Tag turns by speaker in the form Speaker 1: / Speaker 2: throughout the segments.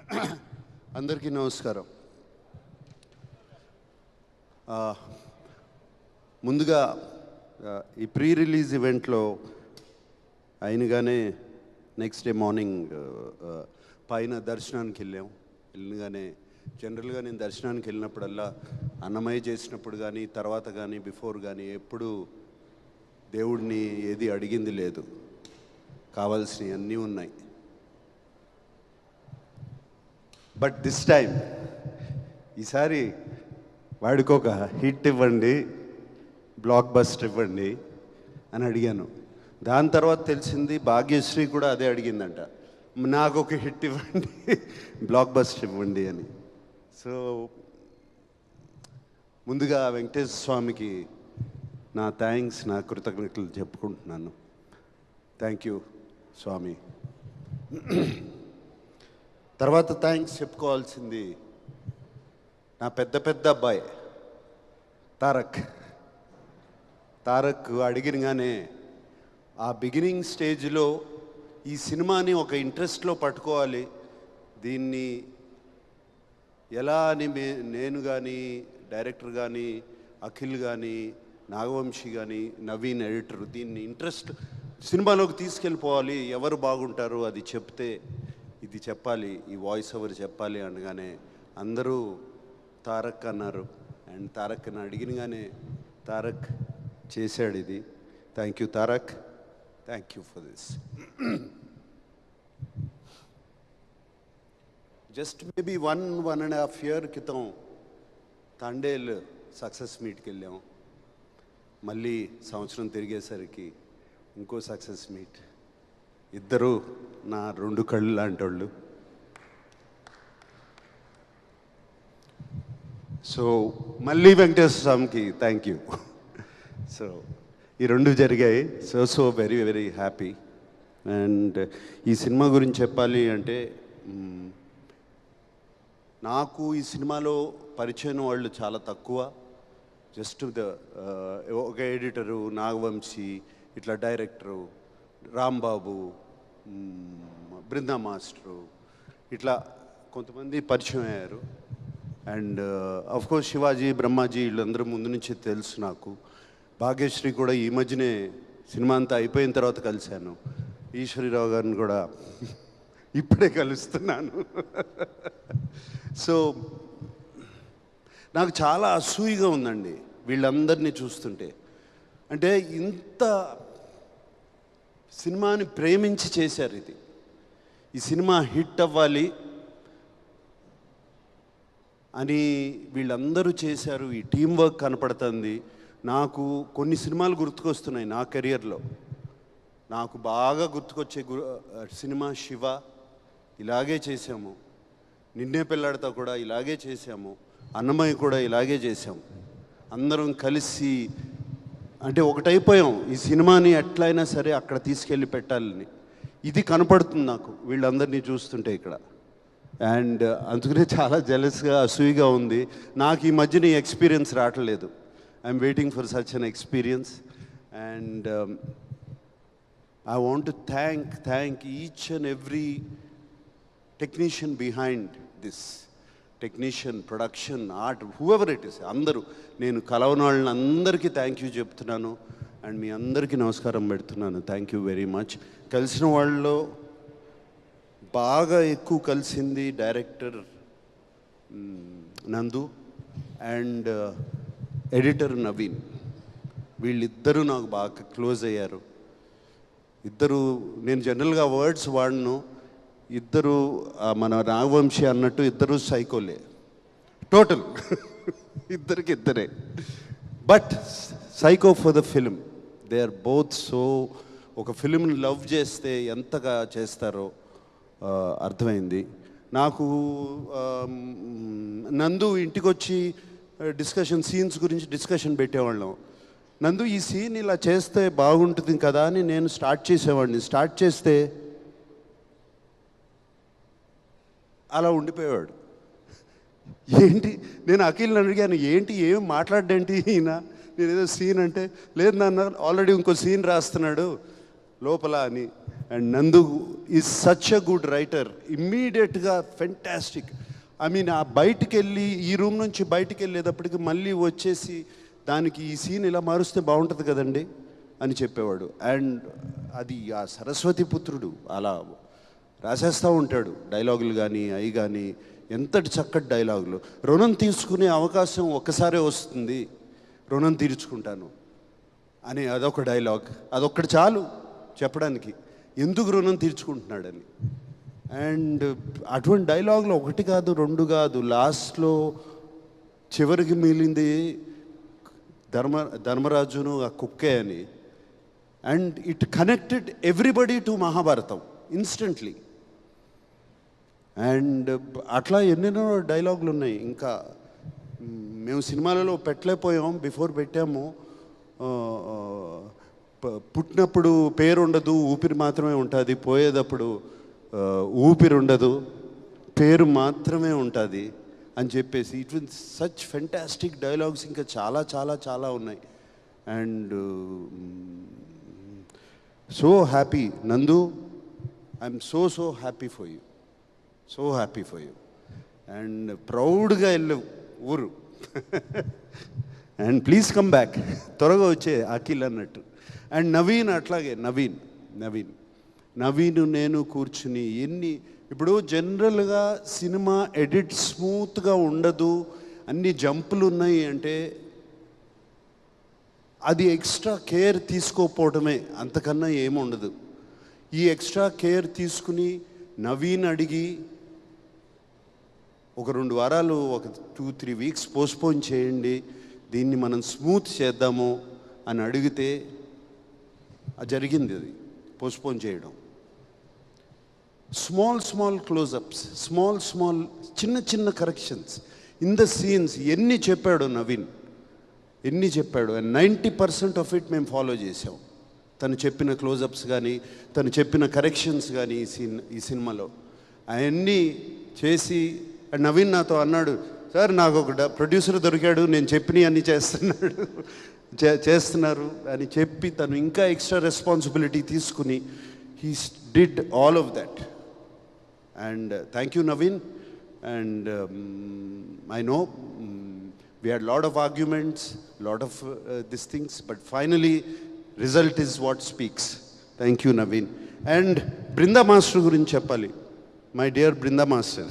Speaker 1: అందరికీ నమస్కారం. ముందుగా ఈ ప్రీ రిలీజ్ ఈవెంట్లో అయినగానే నెక్స్ట్ డే మార్నింగ్ పైన దర్శనానికి వెళ్ళగానే జనరల్గా నేను దర్శనానికి వెళ్ళినప్పుడల్లా అన్నమయ్య చేసినప్పుడు కానీ తర్వాత కానీ బిఫోర్ కానీ ఎప్పుడు దేవుడిని ఏది అడిగింది లేదు, కావాల్సినవి అన్నీ ఉన్నాయి. బట్ దిస్ టైం ఈసారి వాడికి ఒక హిట్ ఇవ్వండి, బ్లాక్ బస్టర్ ఇవ్వండి అని అడిగాను. దాని తర్వాత తెలిసింది భాగ్యశ్రీ కూడా అదే అడిగిందంట, నాకు ఒక హిట్ ఇవ్వండి, బ్లాక్ బస్టర్ ఇవ్వండి అని. సో ముందుగా వెంకటేశ్వర స్వామికి నా థ్యాంక్స్, నా కృతజ్ఞతలు చెప్పుకుంటున్నాను. థ్యాంక్ యూ స్వామి. తర్వాత థ్యాంక్స్ చెప్పుకోవాల్సింది నా పెద్ద అబ్బాయి తారక్ అడిగినగానే ఆ బిగినింగ్ స్టేజ్లో ఈ సినిమాని ఒక ఇంట్రెస్ట్లో పట్టుకోవాలి, దీన్ని ఎలా అని నేను కానీ డైరెక్టర్ కానీ అఖిల్ కానీ నాగవంశీ కానీ నవీన్ ఎడిటర్ దీన్ని ఇంట్రెస్ట్ సినిమాలోకి తీసుకెళ్ళిపోవాలి, ఎవరు బాగుంటారు అది చెప్తే ఇది చెప్పాలి, ఈ వాయిస్ ఓవర్ చెప్పాలి అనగానే అందరూ తారక్ అన్నారు. అండ్ తారక్ని అడిగినగానే తారక్ చేశాడు ఇది. Thank you Tarak, thank you for this. Just maybe 1.5 year క్రితం తండేల్ సక్సెస్ మీట్కి వెళ్ళాం. మళ్ళీ సంవత్సరం తిరిగేసరికి ఇంకో సక్సెస్ మీట్. ఇద్దరు నా 2 కళ్ళు లాంటి వాళ్ళు. సో మళ్ళీ వెంకటేశ్వర స్వామికి థ్యాంక్ యూ. సో ఈ 2 జరిగాయి. So very very happy. And ఈ సినిమా గురించి చెప్పాలి అంటే నాకు ఈ సినిమాలో పరిచయం వాళ్ళు చాలా తక్కువ. జస్ట్ ఒక ఎడిటరు నాగవంశీ, ఇట్లా డైరెక్టరు రాంబాబు, బృందా మాస్టరు, ఇట్లా కొంతమంది పరిచయం అయ్యారు. అండ్ అఫ్కోర్స్ శివాజీ, బ్రహ్మాజీ వీళ్ళందరూ ముందు నుంచి తెలుసు నాకు. భాగ్యశ్రీ కూడా ఈ మధ్యనే సినిమా అంతా అయిపోయిన తర్వాత కలిశాను. ఈశ్వరీరావు గారిని కూడా ఇప్పుడే కలుస్తున్నాను. సో నాకు చాలా అసూయగా ఉందండి వీళ్ళందరినీ చూస్తుంటే. అంటే ఇంత సినిమాని ప్రేమించి చేశారు ఇది. ఈ సినిమా హిట్ అవ్వాలి అని వీళ్ళందరూ చేశారు. ఈ టీం వర్క్ కనపడుతుంది. నాకు కొన్ని సినిమాలు గుర్తుకొస్తున్నాయి నా కెరియర్లో. నాకు బాగా గుర్తుకొచ్చే సినిమా శివ, ఇలాగే చేసాము. నిన్నే పెళ్ళాడతా కూడా ఇలాగే చేసాము. అన్నమయ్య కూడా ఇలాగే చేసాము. అందరం కలిసి అంటే ఒకటైపోయాం. ఈ సినిమాని ఎట్లయినా సరే అక్కడ తీసుకెళ్ళి పెట్టాలని. ఇది కనపడుతుంది నాకు వీళ్ళందరినీ చూస్తుంటే ఇక్కడ. అండ్ అందుకనే చాలా జెలస్గా అసూయిగా ఉంది. నాకు ఈ మధ్యన ఈ ఎక్స్పీరియన్స్ రావట్లేదు. I'm waiting for such an experience. And I want to thank each and every technician behind this. Technician, production, art, whoever it is, అందరూ. నేను కలవని వాళ్ళని అందరికీ థ్యాంక్ యూ చెప్తున్నాను. అండ్ మీ అందరికీ నమస్కారం పెడుతున్నాను. Thank you very much. కలిసిన వాళ్ళలో బాగా ఎక్కువ కలిసింది డైరెక్టర్ నందు అండ్ ఎడిటర్ నవీన్. వీళ్ళిద్దరూ నాకు బాగా క్లోజ్ అయ్యారు. ఇద్దరు, నేను జనరల్గా వర్డ్స్ వాడను. ఇద్దరు మన నాగవంశీ అన్నట్టు ఇద్దరు సైకోలే టోటల్. ఇద్దరే. But psycho for the film. They are both so. ఒక ఫిలింని లవ్ చేస్తే ఎంతగా చేస్తారో అర్థమైంది నాకు. నందు ఇంటికి వచ్చి సీన్స్ గురించి డిస్కషన్ పెట్టేవాళ్ళం. నందు ఈ సీన్ ఇలా చేస్తే బాగుంటుంది కదా అని నేను స్టార్ట్ చేసేవాడిని. స్టార్ట్ చేస్తే అలా ఉండిపోయేవాడు. ఏంటి, నేను అఖిల్ని అడిగాను, ఏంటి ఏం మాట్లాడేంటి ఈయన, నేను ఏదో సీన్ అంటే, లేదు నాన్న ఆల్రెడీ ఇంకో సీన్ రాస్తున్నాడు లోపల అని. అండ్ నందు is such a good writer. ఇమ్మీడియట్గా ఫెంటాస్టిక్. ఐ మీన్ ఆ బయటికి వెళ్ళి ఈ రూమ్ నుంచి బయటికి వెళ్ళేటప్పటికి మళ్ళీ వచ్చేసి దానికి ఈ సీన్ ఇలా మారుస్తే బాగుంటుంది కదండి అని చెప్పేవాడు. అండ్ అది ఆ సరస్వతి పుత్రుడు అలా రాసేస్తూ ఉంటాడు డైలాగులు కానీ అవి కానీ. ఎంతటి చక్కటి డైలాగులు. రుణం తీసుకునే అవకాశం ఒక్కసారే వస్తుంది, రుణం తీర్చుకుంటాను అని అదొక డైలాగ్. అదొక్కటి చాలు చెప్పడానికి ఎందుకు రుణం తీర్చుకుంటున్నాడని. అండ్ అటువంటి డైలాగులు ఒకటి కాదు రెండు కాదు. లాస్ట్లో చివరికి మిగిలింది ధర్మరాజును ఆ కుక్కే అని. And it connected everybody to Mahabharatam instantly. And అట్లా ఎన్నెన్నో డైలాగులు ఉన్నాయి. ఇంకా మేము సినిమాలలో పెట్టలేకపోయాం, బిఫోర్ పెట్టాము. పుట్టినప్పుడు పేరు ఉండదు, ఊపిరి మాత్రమే ఉంటుంది. పోయేటప్పుడు ఊపిరి ఉండదు, పేరు మాత్రమే ఉంటుంది అని చెప్పేసి it will such fantastic dialogues. ఇంకా చాలా చాలా చాలా ఉన్నాయి. అండ్ సో హ్యాపీ నందు, I'm so happy for you, so happy for you. And ప్రౌడ్గా వెళ్ళు ఊరు. అండ్ ప్లీజ్ కమ్ బ్యాక్, త్వరగా వచ్చే అఖిల్ అన్నట్టు. అండ్ నవీన్ అట్లాగే, నవీన్ నేను కూర్చుని ఇప్పుడు జనరల్గా సినిమా ఎడిట్ స్మూత్గా ఉండదు, అన్ని జంపులు ఉన్నాయి అంటే అది ఎక్స్ట్రా కేర్ తీసుకోకపోవడమే, అంతకన్నా ఏముండదు. ఈ ఎక్స్ట్రా కేర్ తీసుకుని నవీన్ అడిగి ఒక 2 వారాలు, ఒక 2-3 వీక్స్ పోస్ట్పోన్ చేయండి, దీన్ని మనం స్మూత్ చేద్దాము అని అడిగితే జరిగింది. అది పోస్ట్పోన్ చేయడం. స్మాల్ క్లోజప్స్, స్మాల్ చిన్న కరెక్షన్స్ ఇన్ ద సీన్స్ ఎన్ని చెప్పాడు నవీన్, ఎన్ని చెప్పాడు. అండ్ 90% ఆఫ్ ఇట్ మేము ఫాలో చేసాం. తను చెప్పిన క్లోజప్స్ కానీ, తను చెప్పిన కరెక్షన్స్ కానీ ఈ సినిమాలో అవన్నీ చేసి. అండ్ నవీన్ నాతో అన్నాడు, సార్ నాకు ఒక ప్రొడ్యూసర్ దొరికాడు, నేను చెప్పినవి అన్నీ చేస్తున్నారు అని చెప్పి తను ఇంకా ఎక్స్ట్రా రెస్పాన్సిబిలిటీ తీసుకుని he did all of that. And thank you Naveen. And I know we had lot of arguments, lot of these things, but finally result is what speaks. Thank you Naveen. And Brinda Master గురించి చెప్పాలి. My dear Brinda master.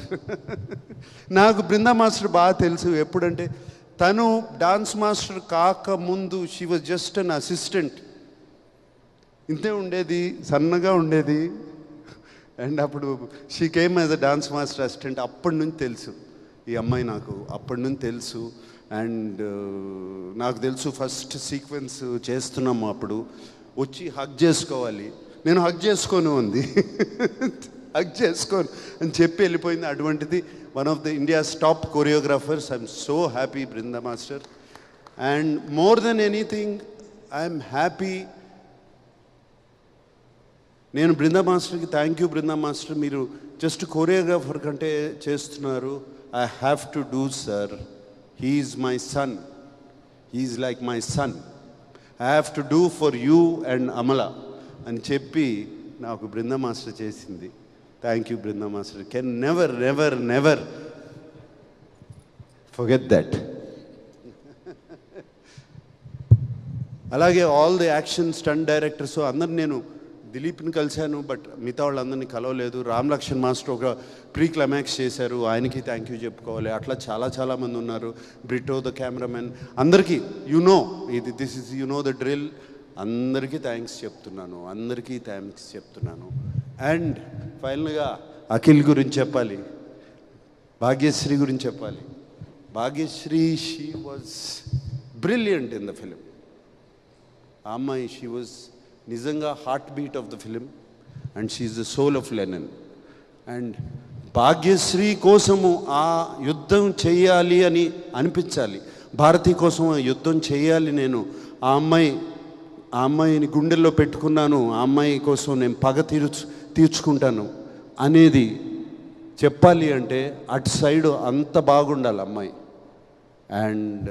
Speaker 1: నాకు Brinda master బాగా తెలుసు. ఎప్పుడంటే తను dance master కాకముందు she was just an assistant. ఇంతే ఉండేది, సన్నగా ఉండేది. అండ్ అప్పుడు she came as a dance master assistant. అప్పటి నుంచి తెలుసు ఈ అమ్మాయి నాకు, అప్పటి నుంచి తెలుసు. అండ్ నాకు తెలుసు ఫస్ట్ సీక్వెన్స్ చేస్తున్నాము అప్పుడు వచ్చి హగ్ చేసుకోవాలి, నేను హగ్ చేసుకోను ఉంది, హగ్ చేసుకోను అని చెప్పి వెళ్ళిపోయింది. అటువంటిది one of the India's top choreographers. I'm so happy Brinda master. And more than anything I'm happy. నేను బృందా మాస్టర్కి థ్యాంక్ యూ బృందా మాస్టర్, మీరు జస్ట్ కొరియోగ్రాఫర్ కంటే చేస్తున్నారు. I have to do sir, he is my son, he is like my son, I have to do for you and Amala అని చెప్పి నాకు Brinda master చేసింది. Thank you Brinda master. Can never forget that. అలాగే all the action stunt directors అందరు, నేను దిలీప్ని కలిశాను but మిగతా వాళ్ళందరినీ కలవలేదు. రామ్ లక్ష్మణ్ మాస్టర్ ఒక ప్రీ క్లైమాక్స్ చేశారు, ఆయనకి థ్యాంక్ యూ చెప్పుకోవాలి. అట్లా చాలామంది ఉన్నారు. బ్రిటో ద కెమెరామెన్, అందరికీ దిస్ ఇస్ ద డ్రిల్. అందరికీ థ్యాంక్స్ చెప్తున్నాను. అండ్ ఫైనల్గా అఖిల్ గురించి చెప్పాలి, భాగ్యశ్రీ గురించి చెప్పాలి. Bhagyashree, she was brilliant in the film. ఆ అమ్మాయి, షీ వాజ్ నిజంగా heart beat of the film and she is the soul of Lenin. And Bhagyashri కోసము ఆ యుద్ధం చేయాలి అని అనిపించాలి, భారతి కోసం ఆ యుద్ధం చేయాలి. నేను ఆ అమ్మాయిని గుండెల్లో పెట్టుకున్నాను, ఆ అమ్మాయి కోసం నేను పగ తీర్చుకుంటాను అనేది చెప్పాలి అంటే అటు సైడ్ అంత బాగుండాలి అమ్మాయి. And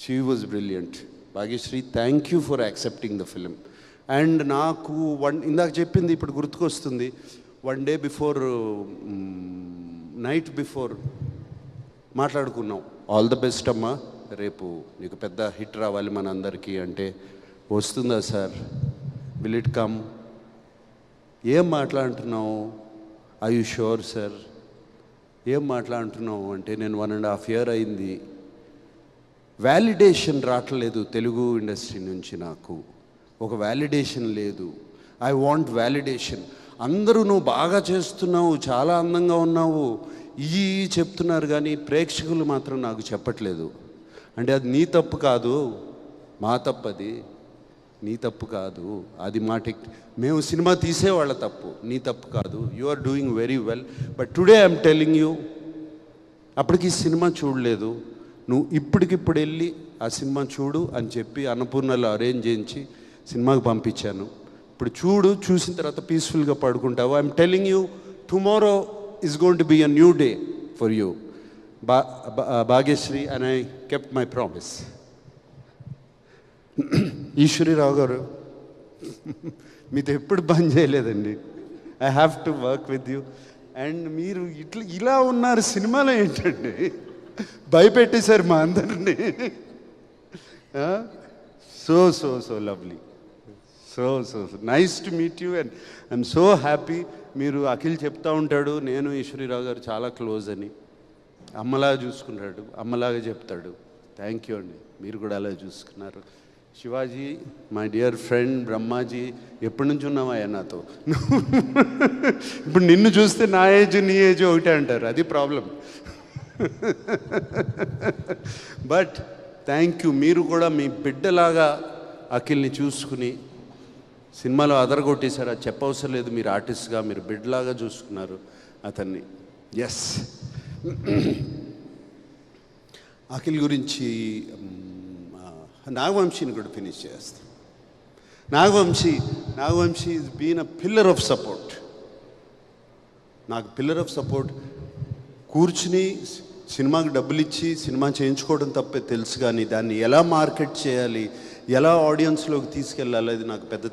Speaker 1: she was brilliant. Bhagyashri, thank you for accepting the film. And నాకు ఇందాక చెప్పింది ఇప్పుడు గుర్తుకొస్తుంది. 1 day బిఫోర్, నైట్ బిఫోర్ మాట్లాడుకున్నాం. ఆల్ ద బెస్ట్ అమ్మా, రేపు నీకు పెద్ద హిట్ రావాలి మన అందరికీ అంటే, వస్తుందా సార్, విల్ ఇట్ కమ్, ఏం మాట్లాడుతున్నావు, ఐ యు షూర్ సార్, ఏం మాట్లాడుతున్నావు అంటే, నేను 1.5 year అయింది, వ్యాలిడేషన్ రావట్లేదు తెలుగు ఇండస్ట్రీ నుంచి, నాకు ఒక వ్యాలిడేషన్ లేదు, ఐ వాంట్ వ్యాలిడేషన్. అందరూ నువ్వు బాగా చేస్తున్నావు, చాలా అందంగా ఉన్నావు ఇవి చెప్తున్నారు, కానీ ప్రేక్షకులు మాత్రం నాకు చెప్పట్లేదు. అంటే అది నీ తప్పు కాదు, మా తప్పు, అది నీ తప్పు కాదు, అది మా మేము సినిమా తీసేవాళ్ళ తప్పు, నీ తప్పు కాదు. You are doing very well, but today I'm telling you, అప్పటికి సినిమా చూడలేదు, నువ్వు ఇప్పటికిప్పుడు వెళ్ళి ఆ సినిమా చూడు అని చెప్పి అన్నపూర్ణలో అరేంజ్ చేయించి సినిమాకి పంపించాను. ఇప్పుడు చూడు, చూసిన తర్వాత పీస్ఫుల్గా పడుకుంటావు. I'm telling you, tomorrow is going to be a new day for you, Bhagyashree, and I kept my promise. Eswari Rao garu, మీతో ఎప్పుడు బంద్ చేయలేదండి. I have to work with you. And మీరు ఇలా ఉన్నారు సినిమాలో ఏంటండి, భయపెట్టేశారు మా అందరినీ. So so so lovely, so so nice to meet you, and I'm so happy. మీరు అఖిల్ చెప్తా ఉంటాడు, నేను ఈశ్వరీరావు గారు చాలా క్లోజ్ అని, అమ్మలాగా చూసుకుంటాడు, అమ్మలాగా చెప్తాడు. థ్యాంక్ యూ అండి, మీరు కూడా అలా చూసుకున్నారు. Shivaji, my dear friend Brahmaji, ఎప్పటి నుంచి ఉన్నావయ్యా నాతో? ఇప్పుడు నిన్ను చూస్తే నా ఏజ్ నీ ఏజ్ ఒకటే అంటారు, అది ప్రాబ్లం. బట్ థ్యాంక్ యూ, మీరు కూడా మీ బిడ్డలాగా అఖిల్ని చూసుకుని సినిమాలో అదరగొట్టేశారు. అది చెప్పవసరం లేదు, మీరు ఆర్టిస్ట్గా మీరు బిడ్డలాగా చూసుకున్నారు అతన్ని. ఎస్, అఖిల్ గురించి నాగవంశీని కూడా ఫినిష్ చేస్తాం. Nagavamsi is been a pillar of support. నాకు పిల్లర్ ఆఫ్ సపోర్ట్. కూర్చుని సినిమాకి డబ్బులు ఇచ్చి సినిమా చేయించుకోవడం తప్పే తెలుసు, కానీ దాన్ని ఎలా మార్కెట్ చేయాలి, ఎలా ఆడియన్స్లోకి తీసుకెళ్ళాలి, అది నాకు పెద్ద